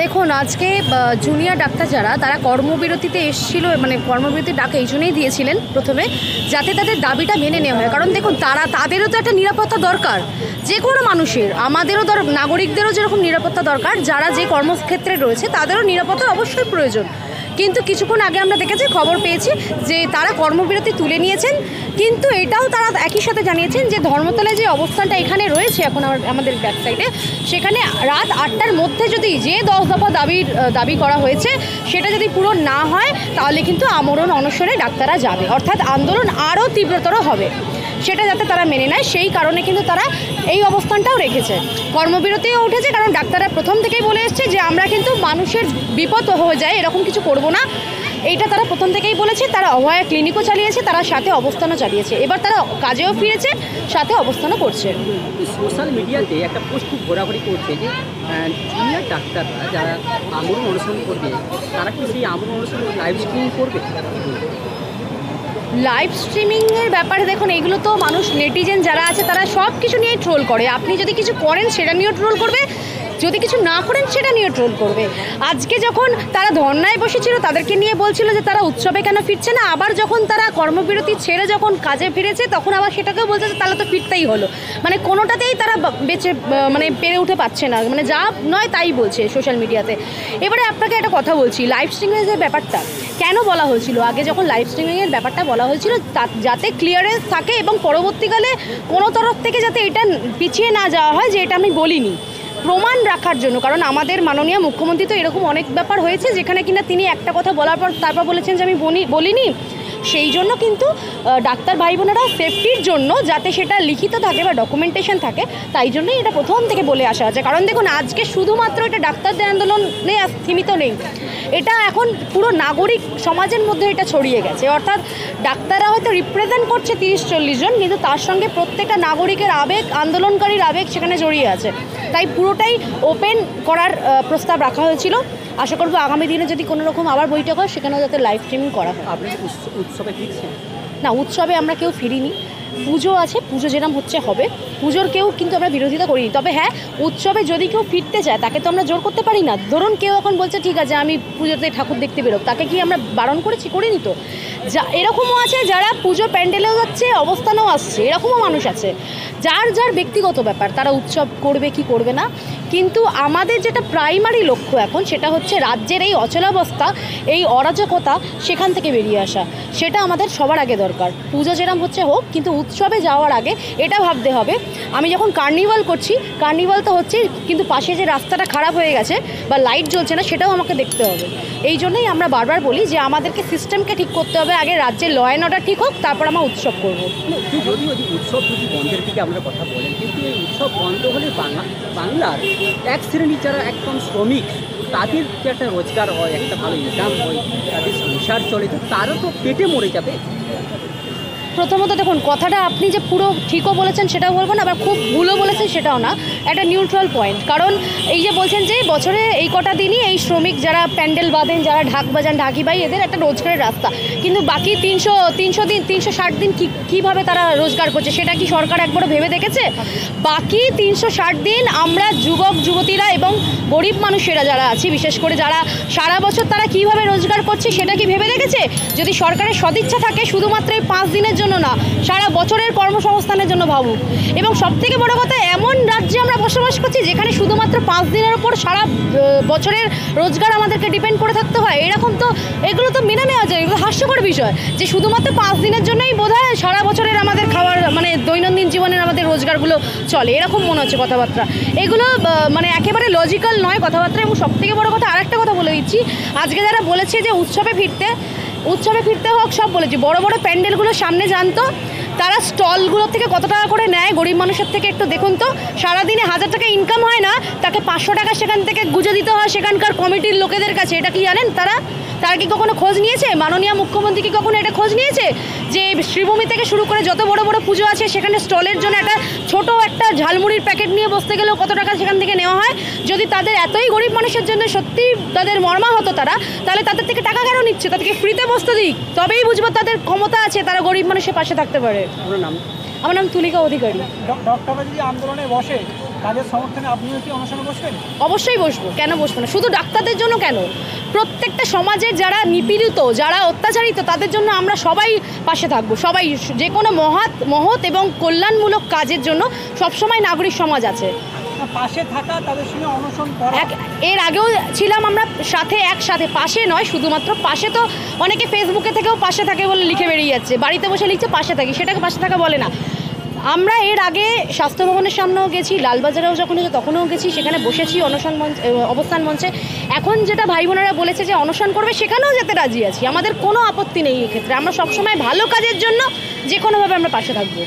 দেখুন, আজকে junior doctor যারা তারা কর্মবিরতিতে এসেছিল, মানে কর্মবিরতির ডাক এই জন্যই দিয়েছিলেন প্রথমে, যাতে তাদের দাবিটা মেনে নেওয়া হয়। কারণ দেখুন, তাদেরও তো একটা নিরাপত্তা দরকার, যে কোনো মানুষের, আমাদেরও নাগরিকদেরও যেরকম নিরাপত্তা দরকার, যারা যে কর্মক্ষেত্রে রয়েছে তাদেরও নিরাপত্তার অবশ্যই প্রয়োজন। কিন্তু কিছুক্ষণ আগে আমরা দেখেছি, খবর পেয়েছি যে তারা কর্মবিরতি তুলে নিয়েছেন, কিন্তু এটাও তারা একই সাথে জানিয়েছেন যে ধর্মতলায় যে অবস্থানটা এখানে রয়েছে এখন আমাদের ব্যাক সাইডে, সেখানে রাত 8টার মধ্যে যদি যে 10 দফা দাবি করা হয়েছে সেটা যদি পূরণ না হয় তাহলে কিন্তু আমরণ অনশনে ডাক্তাররা যাবে, অর্থাৎ আন্দোলন আরও তীব্রতর হবে। সেটা যাতে তারা মেনে নেয় সেই কারণে কিন্তু তারা এই অবস্থানটাও রেখেছে, কর্মবিরতিও উঠেছে। কারণ ডাক্তাররা প্রথম থেকেই বলে এসছে যে আমরা কিন্তু মানুষের বিপদ হয়ে যায় এরকম কিছু করব না, এইটা তারা প্রথম থেকেই বলেছে। তারা অভয়া ক্লিনিকও চালিয়েছে, তারা সাথে অবস্থানও চালিয়েছে, এবার তারা কাজেও ফিরেছে, সাথে অবস্থানও করছে। সোশ্যাল মিডিয়াতে একটা পোস্ট খুব ঘোরাঘুরি করছে যে জুনিয়র ডাক্তাররা যারা আমরণ অনুসরণ করবে তারা কি সেই আমরণ অনুসরণ লাইভ স্ট্রিমিং করবে? লাইভ স্ট্রিমিংয়ের ব্যাপারে দেখুন, এগুলো তো মানুষ, নেটিজেন যারা আছে তারা সব কিছু নিয়ে ট্রোল করে। আপনি যদি কিছু করেন সেটা নিয়েও ট্রোল করবে, যদি কিছু না করেন সেটা নিয়ে ট্রোল করবে। আজকে যখন তারা ধর্নায় বসেছিল তাদেরকে নিয়ে বলছিল যে তারা উৎসবে কেন ফিরছে না, আবার যখন তারা কর্মবিরতি ছেড়ে যখন কাজে ফিরেছে তখন আবার সেটাকেও বলছে যে তাহলে তো ফিরতেই হলো। মানে কোনোটাতেই তারা পেরে উঠে পাচ্ছে না, মানে যা নয় তাই বলছে সোশ্যাল মিডিয়াতে। এবারে আপনাকে একটা কথা বলছি, লাইভ স্ট্রিমিংয়ের যে ব্যাপারটা কেন বলা হয়েছিল, আগে যখন লাইভ স্ট্রিমিংয়ের ব্যাপারটা বলা হয়েছিল যাতে ক্লিয়ারেন্স থাকে এবং পরবর্তীকালে কোনো তরফ থেকে যাতে এটা পিছিয়ে না যাওয়া হয় যে এটা আমি বলিনি, প্রমাণ রাখার জন্য। কারণ আমাদের মাননীয় মুখ্যমন্ত্রী তো এরকম অনেক ব্যাপার হয়েছে যেখানে কিনা তিনি একটা কথা বলার পর তারপর বলেছেন যে আমি বলিনি। সেই জন্য কিন্তু ডাক্তার ভাই বোনেরা সেফটির জন্য যাতে সেটা লিখিত থাকে বা ডকুমেন্টেশন থাকে, তাই জন্যই এটা প্রথম থেকে বলে আসা আছে। কারণ দেখুন, আজকে শুধুমাত্র এটা ডাক্তারদের আন্দোলনে সীমিত নেই, এটা এখন পুরো নাগরিক সমাজের মধ্যে এটা ছড়িয়ে গেছে। অর্থাৎ ডাক্তাররা হয়তো রিপ্রেজেন্ট করছে 30-40 জন, কিন্তু তার সঙ্গে প্রত্যেকটা নাগরিকের আবেগ, আন্দোলনকারীর আবেগ সেখানে জড়িয়ে আছে। তাই পুরোটাই ওপেন করার প্রস্তাব রাখা হয়েছিল। আশা করবো আগামী দিনে যদি কোনো রকম আবার বৈঠক হয় সেখানেও যাতে লাইভ স্ট্রিমিং করা হয়। আপনি উৎসবে ফিরছেন না, উৎসবে আমরা কেউ ফিরিনি, পুজো আছে, পুজো যেরকম হচ্ছে হবে, পুজোর কেউ কিন্তু আমরা বিরোধিতা করিনি। তবে হ্যাঁ, উৎসবে যদি কেউ ফিরতে চায় তাকে তো আমরা জোর করতে পারি না। ধরুন কেউ এখন বলছে ঠিক আছে আমি পুজোতে ঠাকুর দেখতে বেরোব, তাকে কি আমরা বারণ করিনি তো। এরকমও আছে যারা পুজো প্যান্ডেলেও যাচ্ছে, অবস্থানেও আসছে, এরকমও মানুষ আছে। যার যার ব্যক্তিগত ব্যাপার, তারা উৎসব করবে কি করবে না। কিন্তু আমাদের যেটা প্রাইমারি লক্ষ্য এখন সেটা হচ্ছে রাজ্যের এই অচলাবস্থা, এই অরাজকতা সেখান থেকে বেরিয়ে আসা, সেটা আমাদের সবার আগে দরকার। পুজো যেরকম হচ্ছে হোক, কিন্তু উৎসবে যাওয়ার আগে এটা ভাবতে হবে আমি যখন কার্নিভাল করছি, কার্নিভাল তো হচ্ছে, কিন্তু পাশে যে রাস্তাটা খারাপ হয়ে গেছে বা লাইট জ্বলছে না সেটাও আমাকে দেখতে হবে। এই জন্যই আমরা বারবার বলি যে আমাদেরকে সিস্টেমকে ঠিক করতে হবে, আগে রাজ্যের ল অ্যান্ড অর্ডার ঠিক হোক, তারপর আমরা উৎসব করবো। যদি উৎসব যদি বন্ধের দিকে আমরা কথা বলেন, কিন্তু এই উৎসব বন্ধ হলে বাংলার এক শ্রেণী যারা একদম শ্রমিক, তাদের যে একটা রোজগার হয়, একটা ভালো ইনকাম হয়, তাদের সংসার চলে, তো তারা তো পেটে মরে যাবে। প্রথমত দেখুন, কথাটা আপনি যে পুরো ঠিকও বলেছেন সেটাও বলবো না, আবার খুব ভুলও বলেছেন সেটাও না, একটা নিউট্রাল পয়েন্ট। কারণ এই যে বলছেন যে বছরে এই কটা দিনই এই শ্রমিক যারা প্যান্ডেল বাঁধেন, যারা ঢাক বাজান, ঢাকিবাই, এদের একটা রোজগারের রাস্তা, কিন্তু বাকি 360 দিন কীভাবে তারা রোজগার করছে সেটা কি সরকার একবারও ভেবে দেখেছে? বাকি 360 দিন আমরা যুবক যুবতীরা এবং গরিব মানুষেরা যারা আছি, বিশেষ করে যারা সারা বছর তারা কীভাবে রোজগার করছে সেটা কি ভেবে দেখেছে? যদি সরকারের সদিচ্ছা থাকে শুধুমাত্র এই 5 দিনের জন্য না, সারা বছরের কর্মসংস্থানের জন্য ভাবুক। এবং সবথেকে বড় কথা, এমন রাজ্যে আমরা বসবাস করছি যেখানে শুধুমাত্র 5 দিনের ওপর সারা বছরের রোজগার আমাদেরকে ডিপেন্ড করে থাকতে হয়। এরকম তো, এগুলো তো মেনে নেওয়া যায়, এগুলো হাস্যকর বিষয় যে শুধুমাত্র 5 দিনের জন্যই বোধহয় সারা বছরের আমাদের খাবার, মানে দৈনন্দিন জীবনের আমাদের রোজগারগুলো চলে, এরকম মনে হচ্ছে কথাবার্তা। এগুলো মানে একেবারে লজিক্যাল নয় কথাবার্তা। এবং সবথেকে বড় কথা, আরেকটা কথা বলে দিচ্ছি, আজকে যারা বলেছে যে উৎসবে ফিরতে হোক, সব বলেছি, বড় বড় প্যান্ডেলগুলোর সামনে জানতো তারা স্টলগুলোর থেকে কত টাকা করে নেয় গরিব মানুষের থেকে, একটু দেখুন তো। সারাদিনে 1000 টাকা ইনকাম হয় না, তাকে 500 টাকা সেখান থেকে গুঁজে দিতে হয় সেখানকার কমিটির লোকেদের কাছে। এটা কি জানেন তারা কি কখনো খোঁজ নিয়েছে? মাননীয় মুখ্যমন্ত্রী কি কখনো এটা খোঁজ নিয়েছে যে শ্রীভূমি থেকে শুরু করে যত বড় বড় পুজো আছে সেখানে স্টলের জন্য একটা ঝালমুড়ির প্যাকেট নিয়ে বসতে গেলেও কত টাকা সেখান থেকে নেওয়া হয়? যদি তাদের এতই গরিব মানুষের জন্য সত্যি তাদের মর্মা হতো তাহলে তাদের থেকে টাকা কেন নিচ্ছে? তাদেরকে ফ্রিতে বসতে দিক, তবেই বুঝবো তাদের ক্ষমতা আছে, তারা গরিব মানুষের পাশে থাকতে পারে। আমার নাম তুলিকা অধিকারী। ডক্টর যদি আন্দোলনে বসে তাদের সমর্থনে আপনিও কি অনশনে বসবেন? অবশ্যই বসবো, কেন বসবো না? শুধু ডাক্তারদের জন্য কেন, প্রত্যেকটা সমাজের যারা নিপীড়িত, যারা অত্যাচারিত, তাদের জন্য আমরা সবাই পাশে থাকবো। সবাই, যে কোনো মহৎ এবং কল্যাণমূলক কাজের জন্য সবসময় নাগরিক সমাজ আছে। পাশে থাকা, তাদের সঙ্গে অনশন করা। এর আগেও ছিলাম আমরা একসাথে, পাশে নয় শুধুমাত্র পাশে, তো অনেকে ফেসবুকে থেকেও পাশে থাকে বলে লিখে বেরিয়ে যাচ্ছে, বাড়িতে বসে লিখছে পাশে থাকি, সেটাকে পাশে থাকা বলে না। আমরা এর আগে স্বাস্থ্য ভবনের সামনেও গেছি, লালবাজারেও যখন হয়েছে তখনও গেছি, সেখানে বসেছি অবস্থান মঞ্চে। এখন যেটা ভাই বোনেরা বলেছে যে অনশন করবে, সেখানেও যেতে রাজি আছি, আমাদের কোনো আপত্তি নেই। এক্ষেত্রে আমরা সবসময় ভালো কাজের জন্য যে কোনোভাবে আমরা পাশে থাকবো।